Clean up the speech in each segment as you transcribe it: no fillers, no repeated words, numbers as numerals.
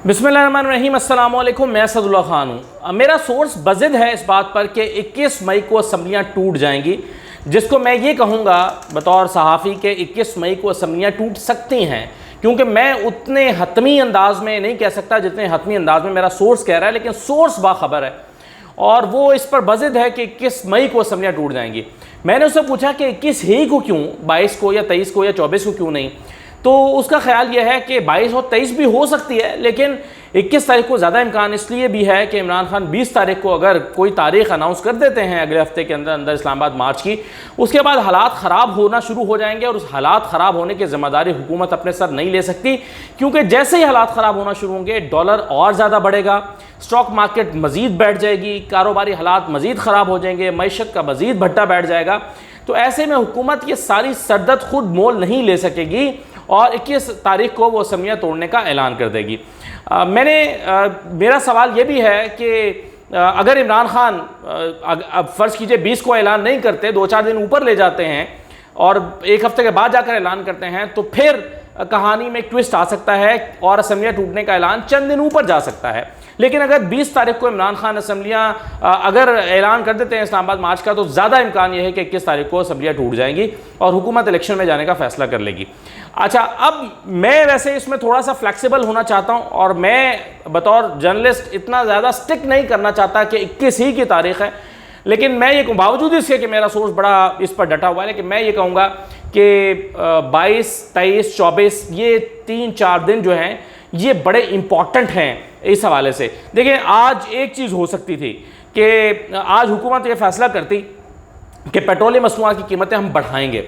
बिस्मिल्लाहिर्रहमानिर्रहीम, अस्सलाम वालेकुम। मैं असदुल्ला खान हूँ। मेरा सोर्स बज़िद है इस बात पर कि 21 मई को असम्बलियाँ टूट जाएंगी, जिसको मैं ये कहूँगा बतौर सहाफ़ी के 21 मई को असम्बलियाँ टूट सकती हैं, क्योंकि मैं उतने हतमी अंदाज में नहीं कह सकता जितने हतमी अंदाज में मेरा सोर्स कह रहा है, लेकिन सोर्स बाखबर है और वो इस पर बज़िद है कि 21 मई को असम्बलियाँ टूट जाएंगी। मैंने उससे पूछा कि 21 ही को क्यों, 22 को या 23 को या 24 को क्यों नहीं, तो उसका ख्याल यह है कि 22 और 23 भी हो सकती है, लेकिन 21 तारीख को ज़्यादा इम्कान इसलिए भी है कि इमरान खान 20 तारीख को अगर कोई तारीख अनाउंस कर देते हैं अगले हफ्ते के अंदर अंदर इस्लामाबाद मार्च की, उसके बाद हालात ख़राब होना शुरू हो जाएंगे और उस हालात ख़राब होने की ज़िम्मेदारी हुकूमत अपने सर नहीं ले सकती, क्योंकि जैसे ही हालात ख़राब होना शुरू होंगे डॉलर और ज़्यादा बढ़ेगा, स्टॉक मार्केट मज़ीद बैठ जाएगी, कारोबारी हालात मज़ीद ख़राब हो जाएंगे, मईशत का मज़ीद भट्टा बैठ जाएगा। तो ऐसे में हुकूमत ये सारी सरदर्द खुद मोल नहीं ले सकेगी और 21 तारीख को वो असम्बलियाँ तोड़ने का ऐलान कर देगी। मेरा सवाल ये भी है कि अगर इमरान खान अब फ़र्ज़ कीजिए 20 को ऐलान नहीं करते, 2-4 दिन ऊपर ले जाते हैं और एक हफ्ते के बाद जाकर ऐलान करते हैं, तो फिर कहानी में एक ट्विस्ट आ सकता है और असम्बलियाँ टूटने का ऐलान चंद दिन ऊपर जा सकता है। लेकिन अगर 20 तारीख को इमरान खान असम्बलियाँ अगर ऐलान कर देते हैं इस्लामाबाद मार्च का, तो ज़्यादा इम्कान यह है कि 21 तारीख को असम्बलियाँ टूट जाएंगी और हुकूमत इलेक्शन में जाने का फैसला कर लेगी। अच्छा, अब मैं वैसे इसमें थोड़ा सा फ्लेक्सिबल होना चाहता हूँ और मैं बतौर जर्नलिस्ट इतना ज़्यादा स्टिक नहीं करना चाहता कि 21 ही की तारीख़ है, लेकिन मैं ये बावजूद इसके कि मेरा सोर्स बड़ा इस पर डटा हुआ है, लेकिन मैं ये कहूँगा कि 22, 23, 24 ये 3-4 दिन जो हैं ये बड़े इंपॉर्टेंट हैं इस हवाले से। देखिए, आज एक चीज़ हो सकती थी कि आज हुकूमत ये फैसला करती कि पेट्रोलियम मसनूआत की कीमतें हम बढ़ाएंगे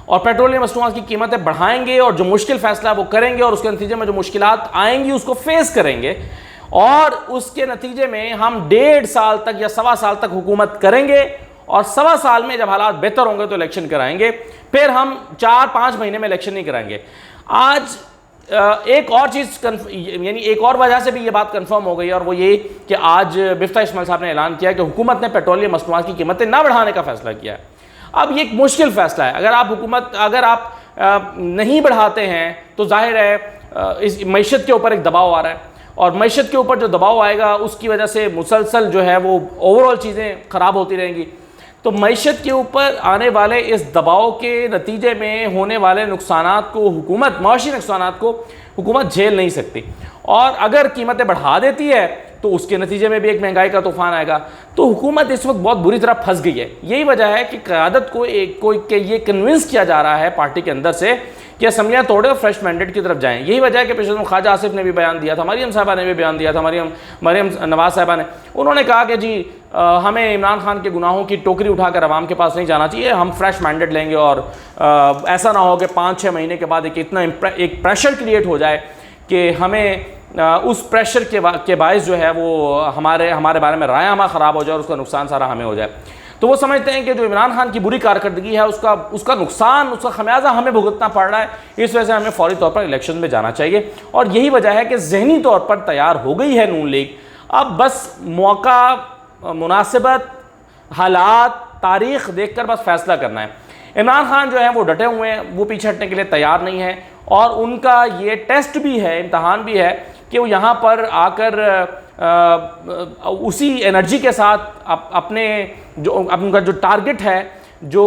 और पेट्रोलियम मसनूआत की कीमतें बढ़ाएंगे और जो मुश्किल फ़ैसला वो करेंगे और उसके नतीजे में जो मुश्किलात आएंगी उसको फेस करेंगे और उसके नतीजे में हम 1.5 साल तक या 1.25 साल तक हुकूमत करेंगे और 1.25 साल में जब हालात बेहतर होंगे तो इलेक्शन कराएंगे, फिर हम 4-5 महीने में इलेक्शन नहीं कराएंगे। आज एक और चीज़ यानी एक और वजह से भी ये बात कंफर्म हो गई और वो ये कि आज मिफ्ता इस्माइल साहब ने ऐलान किया कि हुकूमत ने पेट्रोलियम मसनूआत की कीमतें ना बढ़ाने का फैसला किया है। अब ये एक मुश्किल फैसला है, अगर आप नहीं बढ़ाते हैं तो जाहिर है इस मईशत के ऊपर एक दबाव आ रहा है और मईशत के ऊपर जो दबाव आएगा उसकी वजह से मुसलसल जो है वो ओवरऑल चीज़ें ख़राब होती रहेंगी। तो मईशत के ऊपर आने वाले इस दबाव के नतीजे में होने वाले नुकसानात को हुकूमत, माशी नुकसानात को हुकूमत झेल नहीं सकती और अगर कीमतें बढ़ा देती है तो उसके नतीजे में भी एक महंगाई का तूफान आएगा। तो हुकूमत इस वक्त बहुत बुरी तरह फंस गई है। यही वजह है कि क़यादत को ये कन्विंस किया जा रहा है पार्टी के अंदर से कि असम्बलियाँ तोड़े और फ्रेश मैंडेट की तरफ जाएं। यही वजह है कि पेशवा ख्वाजा आसिफ ने भी बयान दिया था, मरियम साहबा ने भी बयान दिया था, मरियम नवाज साहबा ने, उन्होंने कहा कि जी हमें इमरान खान के गुनाहों की टोकरी उठाकर आवाम के पास नहीं जाना चाहिए, हम फ्रेश मैंडेट लेंगे और ऐसा ना हो कि 5-6 महीने के बाद एक प्रेशर क्रिएट हो जाए कि हमें उस प्रेशर के बायस जो है वो हमारे बारे में रायनामा ख़राब हो जाए और उसका नुकसान सारा हमें हो जाए। तो वो समझते हैं कि जो इमरान खान की बुरी कारकर्दगी है उसका नुकसान, उसका खमियाजा हमें भुगतना पड़ रहा है, इस वजह से हमें फौरी तौर पर इलेक्शन में जाना चाहिए। और यही वजह है कि ज़हनी तौर पर तैयार हो गई है नून लीग। अब बस मौका, मुनासिबत, हालात, तारीख़ देख कर बस फैसला करना है। इमरान खान जो है वो डटे हुए हैं, वो पीछे हटने के लिए तैयार नहीं है और उनका ये टेस्ट भी है, इम्तहान भी है कि वो यहाँ पर आकर उसी एनर्जी के साथ उनका जो टारगेट है, जो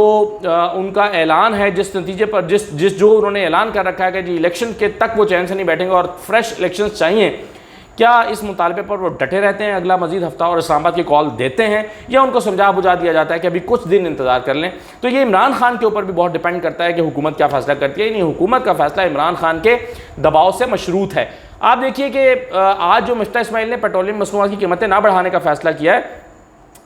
उनका ऐलान है, जिस नतीजे पर जो उन्होंने ऐलान कर रखा है कि जी इलेक्शन के तक वो चैन से नहीं बैठेंगे और फ्रेश इलेक्शंस चाहिए, क्या इस मुतालबे पर वो डटे रहते हैं अगला मजीद हफ्ता और इस्लामाबाद की कॉल देते हैं या उनको समझा बुझा दिया जाता है कि अभी कुछ दिन इंतजार कर लें। तो ये इमरान खान के ऊपर भी बहुत डिपेंड करता है कि हुकूमत क्या फ़ैसला करती है। नहीं, हुकूमत का फ़ैसला इमरान खान के दबाव से मशरूत है। आप देखिए कि आज जो मिफ्ता इस्माइल ने पेट्रोलियम मसनूआत की कीमतें ना बढ़ाने का फ़ैसला किया है,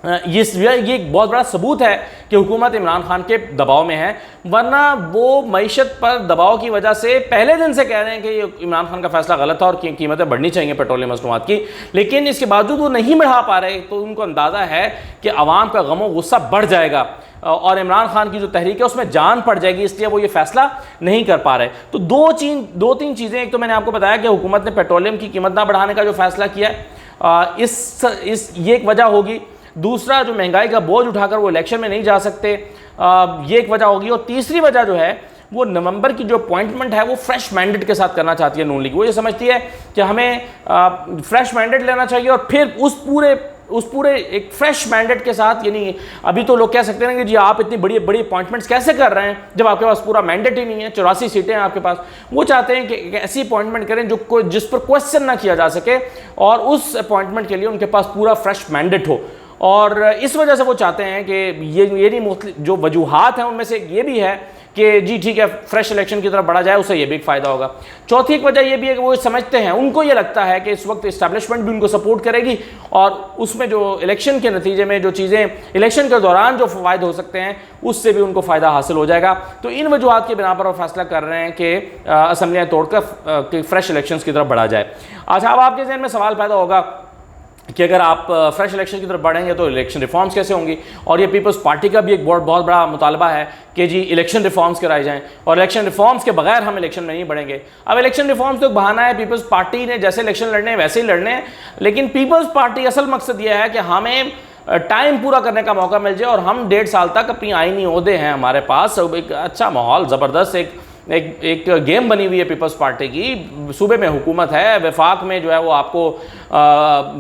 ये एक बहुत बड़ा सबूत है कि हुकूमत इमरान खान के दबाव में है, वरना वो मईशत पर दबाव की वजह से पहले दिन से कह रहे हैं कि ये इमरान खान का फैसला गलत था और कीमतें बढ़नी चाहिए पेट्रोलियम मसनूआत की, लेकिन इसके बावजूद वो नहीं बढ़ा पा रहे। तो उनको अंदाज़ा है कि अवाम का गम और गुस्सा बढ़ जाएगा और इमरान खान की जो तहरीक है उसमें जान पड़ जाएगी, इसलिए वो ये फैसला नहीं कर पा रहे। तो 2-3 चीज़ें, एक तो मैंने आपको बताया कि हुकूमत ने पेट्रोलियम की कीमत ना बढ़ाने का जो फैसला किया है, ये एक वजह होगी। दूसरा, जो महंगाई का बोझ उठाकर वो इलेक्शन में नहीं जा सकते, ये एक वजह होगी। और तीसरी वजह जो है वो नवंबर की जो अपॉइंटमेंट है वो फ्रेश मैंडेट के साथ करना चाहती है नून लीग। वो ये समझती है कि हमें फ्रेश मैंडेट लेना चाहिए और फिर उस पूरे एक फ्रेश मैंडेट के साथ, यानी अभी तो लोग कह सकते हैं कि जी आप इतनी बड़ी बड़ी अपॉइंटमेंट कैसे कर रहे हैं जब आपके पास पूरा मैंडेट ही नहीं है, 84 सीटें हैं आपके पास। वो चाहते हैं कि एक ऐसी अपॉइंटमेंट करें जिस पर क्वेश्चन ना किया जा सके और उस अपॉइंटमेंट के लिए उनके पास पूरा फ्रेश मैंडेट हो। और इस वजह से वो चाहते हैं कि ये नहीं, जो वजूहात हैं उनमें से ये भी है कि जी ठीक है फ्रेश इलेक्शन की तरफ बढ़ा जाए, उससे ये भी एक फ़ायदा होगा। चौथी एक वजह ये भी है कि वो समझते हैं, उनको ये लगता है कि इस वक्त इस्टेब्लिशमेंट भी उनको सपोर्ट करेगी और उसमें जो इलेक्शन के नतीजे में जो चीज़ें इलेक्शन के दौरान जो फ़ायदे हो सकते हैं उससे भी उनको फ़ायदा हासिल हो जाएगा। तो इन वजूहात के बिना पर वो फैसला कर रहे हैं कि असम्बलियाँ तोड़कर फ्रेश इलेक्शन की तरफ बढ़ा जाए। अच्छा, अब आपके जहन में सवाल पैदा होगा कि अगर आप फ्रेश इलेक्शन की तरफ बढ़ेंगे तो इलेक्शन रिफॉर्म्स कैसे होंगी, और ये पीपल्स पार्टी का भी एक बहुत बड़ा मुतालबा है कि जी इलेक्शन रिफॉर्म्स कराए जाएं और इलेक्शन रिफॉर्म्स के बगैर हम इलेक्शन में नहीं बढ़ेंगे। अब इलेक्शन रिफॉर्म्स तो एक बहाना है, पीपल्स पार्टी ने जैसे इलेक्शन लड़ने हैं वैसे ही लड़ने हैं, लेकिन पीपल्स पार्टी असल मकसद ये है कि हमें टाइम पूरा करने का मौका मिल जाए और हम 1.5 साल तक अपनी आईनी ओहदे हैं हमारे पास, एक अच्छा माहौल, ज़बरदस्त एक गेम बनी हुई है पीपल्स पार्टी की। सूबे में हुकूमत है, वफाक में जो है वो आपको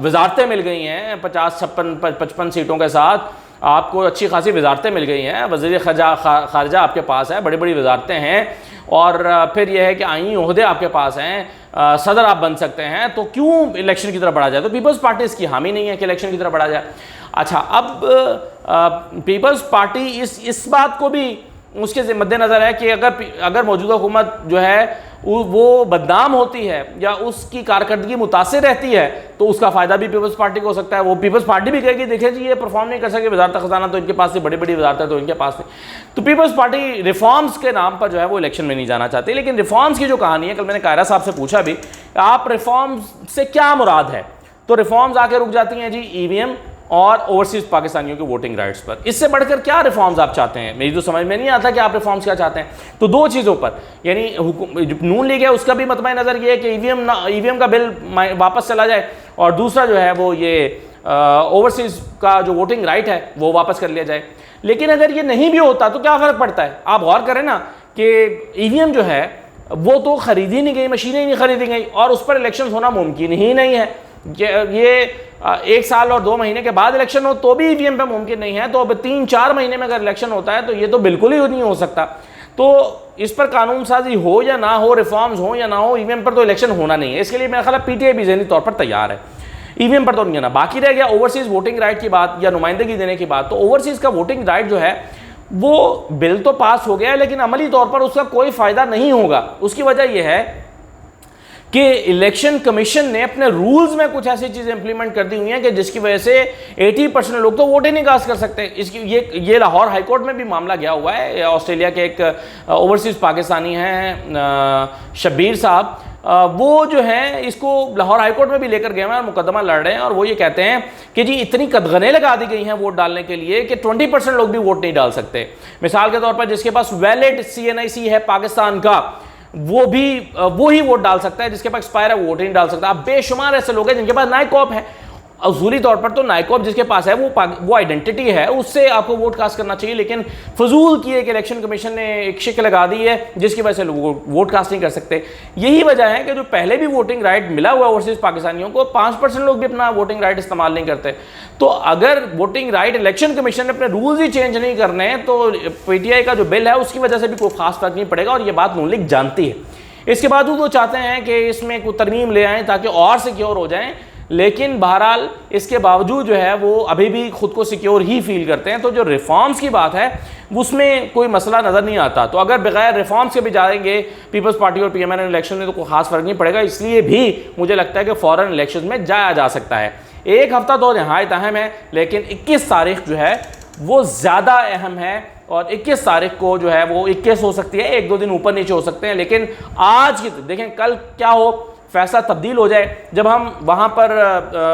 वजारतें मिल गई हैं 55 सीटों के साथ, आपको अच्छी खासी वजारतें मिल गई हैं, वज़ीर ख़ारजा आपके पास है, बड़ी बड़ी वजारतें हैं, और फिर यह है कि आईनी ओहदे आपके पास हैं, सदर आप बन सकते हैं, तो क्यों इलेक्शन की तरफ बढ़ा जाए? तो पीपल्स पार्टी इसकी हामी नहीं है कि इलेक्शन की तरफ बढ़ा जाए। अच्छा, अब पीपल्स पार्टी इस बात को भी उसके मद्देनज़र है कि अगर मौजूदा हुकूमत जो है वो बदनाम होती है या उसकी कारकर्दगी मुतासिर रहती है तो उसका फ़ायदा भी पीपल्स पार्टी को हो सकता है। वो पीपल्स पार्टी भी कहेगी देखिए जी ये परफॉर्म नहीं कर सके, वजारत ख़जाना तो इनके पास थी, बड़ी बड़ी वजारतें तो इनके पास थी। तो पीपल्स पार्टी रिफॉर्म्स के नाम पर जो है वो इलेक्शन में नहीं जाना चाहती। लेकिन रिफॉर्म्स की जो कहानी है, कल मैंने कायरा साहब से पूछा भी, आप रिफॉर्म्स से क्या मुराद है, तो रिफॉर्म्स आके रुक जाती हैं जी ईवीएम और ओवरसीज पाकिस्तानियों के वोटिंग राइट्स पर। इससे बढ़कर क्या रिफॉर्म्स आप चाहते हैं? मेरी तो समझ में नहीं आता कि आप रिफॉर्म्स क्या चाहते हैं। तो दो चीज़ों पर, यानी नून लीग है उसका भी मतबा नज़र ये है कि ईवीएम का बिल वापस चला जाए, और दूसरा जो है वो ये ओवरसीज का जो वोटिंग राइट है वो वापस कर लिया जाए। लेकिन अगर ये नहीं भी होता तो क्या फ़र्क पड़ता है? आप गौर करें ना कि ईवीएम जो है वो तो खरीदी नहीं गई, मशीनें ही नहीं खरीदी गई, और उस पर इलेक्शन होना मुमकिन ही नहीं है। ये 1 साल और 2 महीने के बाद इलेक्शन हो तो भी ईवीएम पे मुमकिन नहीं है, तो अब 3-4 महीने में अगर इलेक्शन होता है तो ये तो बिल्कुल ही नहीं हो सकता। तो इस पर कानून साजी हो या ना हो, रिफॉर्म्स हो या ना हो, ईवीएम पर तो इलेक्शन होना नहीं है। इसके लिए मेरा ख्याल है पीटीआई भी ज़हनी तौर पर तैयार है, ईवीएम पर तो नहीं है ना। बाकी रह गया ओवरसीज वोटिंग राइट की बात या नुमाइंदगी देने की बात, तो ओवरसीज का वोटिंग राइट जो है वो बिल तो पास हो गया है लेकिन अमली तौर पर उसका कोई फ़ायदा नहीं होगा। उसकी वजह यह है कि इलेक्शन कमीशन ने अपने रूल्स में कुछ ऐसी चीज़ें इंप्लीमेंट कर दी हुई हैं कि जिसकी वजह से 80% लोग तो वोट ही नहीं कास्ट कर सकते। इसकी ये लाहौर हाई कोर्ट में भी मामला गया हुआ है। ऑस्ट्रेलिया के एक ओवरसीज पाकिस्तानी हैं शब्बीर साहब, वो जो है इसको लाहौर हाई कोर्ट में भी लेकर गए हैं और मुकदमा लड़ रहे हैं, और वो ये कहते हैं कि जी इतनी कदगनें लगा दी गई हैं वोट डालने के लिए कि 20% लोग भी वोट नहीं डाल सकते। मिसाल के तौर पर जिसके पास वैलिड CNIC है पाकिस्तान का, वो ही वोट डाल सकता है, जिसके पास एक्सपायर है वो वोट नहीं डाल सकता। अब बेशुमार ऐसे लोग हैं जिनके पास नाइकॉप है, असूली तौर पर तो नाइकॉप जिसके पास है वो आइडेंटिटी है, उससे आपको वोट कास्ट करना चाहिए। लेकिन फजूल की एक इलेक्शन कमीशन ने एक शिक लगा दी है जिसकी वजह से लोग वोट कास्ट नहीं कर सकते। यही वजह है कि जो पहले भी वोटिंग राइट मिला हुआ ओवरसीज पाकिस्तानियों को, 5% लोग भी अपना वोटिंग राइट इस्तेमाल नहीं करते। तो अगर वोटिंग राइट इलेक्शन कमीशन ने अपने रूल्स ही चेंज नहीं करने हैं तो पीटीआई का जो बिल है उसकी वजह से भी कोई खास फर्क नहीं पड़ेगा, और ये बात नून लीग जानती है। इसके बाद वो चाहते हैं कि इसमें कोई तरमीम ले आएँ ताकि और सिक्योर हो जाएं, लेकिन बहरहाल इसके बावजूद जो है वो अभी भी खुद को सिक्योर ही फील करते हैं। तो जो रिफॉर्म्स की बात है उसमें कोई मसला नज़र नहीं आता। तो अगर बगैर रिफॉर्म्स के भी जाएंगे पीपल्स पार्टी और PMN इलेक्शन में तो कोई खास फर्क नहीं पड़ेगा। इसलिए भी मुझे लगता है कि फ़ौरन इलेक्शन में जाया जा सकता है। 1 हफ्ता तो नहायत अहम है, लेकिन 21 तारीख जो है वो ज़्यादा अहम है, और 21 तारीख को जो है वो 21 हो सकती है, 1-2 दिन ऊपर नीचे हो सकते हैं। लेकिन आज की देखें, कल क्या हो, फैसला तब्दील हो जाए। जब हम वहाँ पर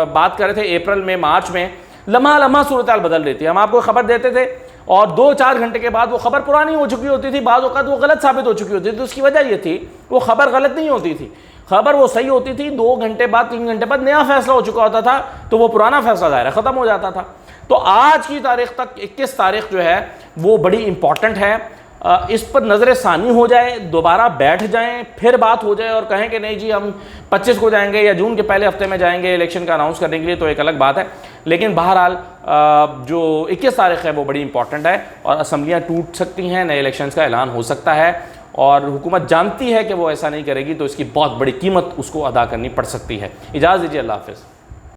बात कर रहे थे अप्रैल में, मार्च में, लम्हा सूरत हाल बदल रही थी। हम आपको खबर देते थे और 2-4 घंटे के बाद वो खबर पुरानी हो चुकी होती थी, बाद वक़्त वो गलत साबित हो चुकी होती थी। तो उसकी वजह ये थी वो खबर गलत नहीं होती थी, खबर वो सही होती थी। 2 घंटे बाद, 3 घंटे बाद नया फैसला हो चुका होता था, तो वो पुराना फैसला दायरा ख़त्म हो जाता था। तो आज की तारीख तक 21 तारीख जो है वो बड़ी इंपॉर्टेंट है, इस पर नज़र सानी हो जाए, दोबारा बैठ जाएं, फिर बात हो जाए और कहें कि नहीं जी हम 25 को जाएंगे या जून के पहले हफ्ते में जाएंगे इलेक्शन का अनाउंस करने के लिए, तो एक अलग बात है। लेकिन बहरहाल जो 21 तारीख है वो बड़ी इंपॉर्टेंट है और असम्बलियाँ टूट सकती हैं, नए इलेक्शंस का ऐलान हो सकता है और हुकूमत जानती है कि वो ऐसा नहीं करेगी तो इसकी बहुत बड़ी कीमत उसको अदा करनी पड़ सकती है। इजाज़त दीजिए, अल्लाह हाफ़िज़।